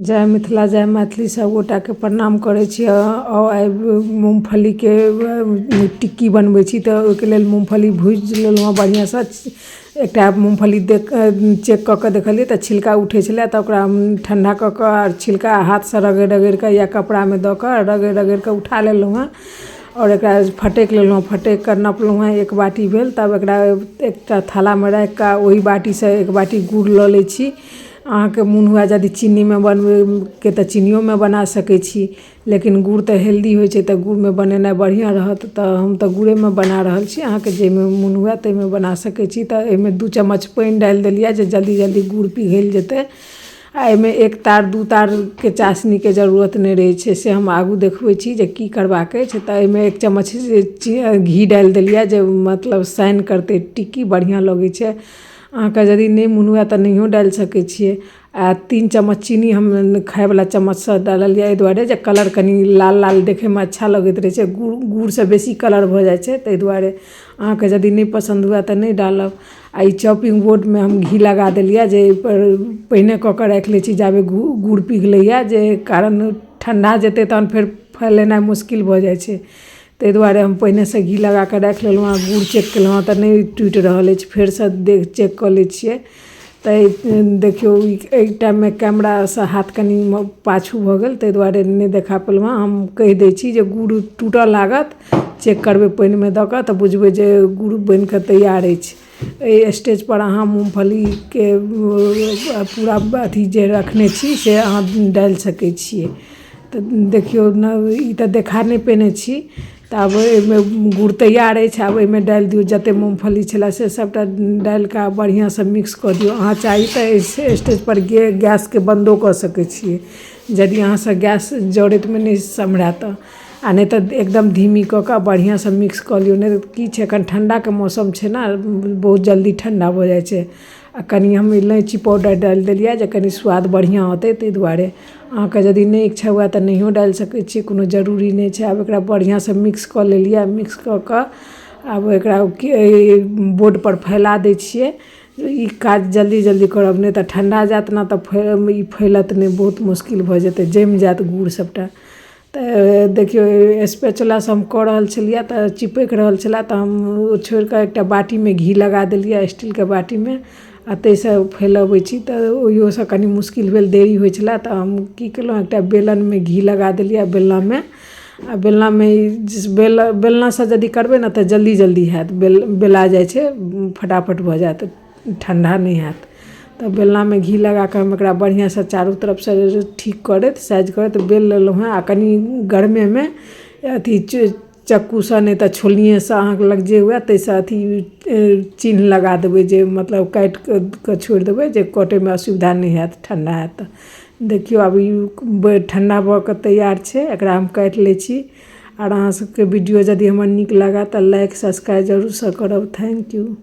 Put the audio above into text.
जय मिथिला जय मैथिली सब गोटा के प्रणाम करे छी। आइ मूँगफली के टिक्की बनबै छी तऽ ओहिके लेल मूँगफली भूजि लेलहुँ बढ़िया से। एकटा मूँगफली चेक कऽ के देखलिए तऽ छिलका उठे छलै तऽ ओकरा ठंडा कऽ के और छिलका हाथ से रगड़ि रगड़ि के या कपड़ा में दऽ के रगड़ि रगड़ि के उठा लेलहुँ हैं और एकरा फटकि लेलहुँ। फटकि के नपलहुँ हैं 1 बाटी भेल। तब एकरा एकटा थाला में राखि के ओहि बाटी से 1 बाटी गुड़ लऽ लै छी। अहाँके मोन हुआ यदि चीनी में बनबै के तऽ चीनियो में बना सकै छी, लेकिन गुड़ तऽ हेल्दी होइ छै तऽ गुड़ में बनेनाइ बढ़िया रहत। तऽ हम तऽ गुड़े में बना रहल छी, अहाँके जाहिमे मोन हुए ताहिमे बना सकै छी। तऽ एहिमे 2 चम्मच पानि डालि देलिए जे जल्दी जल्दी गुड़ पिघलि जेतै। आ एहिमे 1 तार 2 तार के चाशनी के जरूरत नहीं रहे छै, से हम आगू देखबै छी जे की करबाक अछि। तऽ एहिमे 1 चम्मच घी डालि देलिए जे मतलब शाइन करतै टिक्की बढ़िया लगै छै। अहाँके यदि नहीं मोन हुए तऽ नहियो डालि सकै छियै। आ 3 चम्मच चीनी हम खायवाला चम्मच से डाललिए एहि दुआरे जे कलर कनी लाल लाल देखे में अच्छा लगैत रहे छै। गुड़ से बेसी कलर भऽ जाइ छै, ताहि दुआरे अहाँके यदि नहीं पसंद हुए तऽ नहीं डालब। आ ई चॉपिंग बोर्ड में हम घी लगा देलिए जे पहिने कऽ के राखि लै छी जाबे गुड़ पिघलैया, जे कारण ठंडा जेतै तहन फेर फैलेनाइ मुश्किल भऽ जाइ छै। ताहि दुआरे हम पहिने से घी लगा के राखि लेलहुँ। आ गुड़ चेक केलहुँ तऽ नहीं टूटि रहल अछि, फेर से चेक कऽ लै छियै। तऽ देखियौ एहि टाइम में कैमरा से हाथ कनी पाछू भऽ गेल, ताहि दुआरे नहीं देखा पेलहुँ। हम कहि दै छी जे गुड़ टूटऽ लागत, चेक करबै पानि में दऽ के तऽ बुझबै जे गुड़ बनि के तैयार अछि। एहि स्टेज पर अहाँ मूँगफली के पूरा अथी जे रखने छी से अहाँ डालि सकै छियै। तऽ देखियौ ई तऽ देखा नहीं पेने छी। तऽ आब एहिमे गुड़ तैयार अछि। आब एहिमे डालि दियौ जतेक मूँगफली छलै से सबटा डालि के बढ़िया से मिक्स कऽ दियौ। अहाँ चाही तऽ इस स्टेज पर गैस के बंदो कऽ सकै छियै, यदि अहाँ से गैस जरैत में नहीं सम्हरै तऽ। आ नहीं तऽ एकदम धीमी कऽ के बढ़िया से मिक्स कऽ लियौ। नहीं तऽ की छै एखन ठंडा के मौसम छै ना, बहुत जल्दी ठंडा भऽ जाइ छै। आ कनी हम इलायची पाउडर डालि देलिए जे कनी स्वाद बढ़िया होतै, ताहि दुआरे। अहाँके यदि नहीं इच्छा हुए तऽ नहियो डालि सकै छी, कोनो जरूरी नहीं छै। आब एकरा बढ़िया से मिक्स कऽ लेलिए। मिक्स कऽ के आब एकरा बोर्ड पर फैला दै छियै। ई काज जल्दी जल्दी करब, नहीं तऽ ठंडा जायत ना तऽ ई फैलत नहीं, बहुत मुश्किल भऽ जेतै, जमि जायत गुड़ सबटा। तऽ देखियौ स्पैचुला से हम कऽ रहल छलिए तऽ चिपकि रहल छलै, तऽ हम छोड़ि के एकटा बाटी में घी लगा देलिए, स्टील के बाटी में। आ ताहि से फैलबै छी तऽ ओहियो से कनी मुश्किल भेल, देरी होइ छलै। तऽ हम की केलहुँ एकटा बेलन में घी लगा देलिए बेलना में। आ बेलना में बेलना से यदि करबै ना तऽ जल्दी जल्दी हैत, बेला जाइ छै, फटाफट भऽ जायत, ठंडा नहीं हैत। तऽ बेलना में घी लगा के हम एकरा बढ़िया से चारू तरफ से ठीक करैत साइज करैत बेल लेलहुँ हैं। आ कनी गरमे में अथी चक्कू से नहीं तऽ छोलनिए से अहाँके लग जे हुए ताहि से अथी चिन्ह लगा देबै, जे मतलब काटि के छोड़ि देबै जे कटै में असुविधा नहीं हैत, ठंडा हैत तऽ। देखियौ आब ई ठंडा भऽ के तैयार छै, एकरा हम काटि लै छी। और अहाँ सबके वीडियो यदि हमर नीक लागत तऽ लाइक सब्सक्राइब जरूर से करब। Thank U.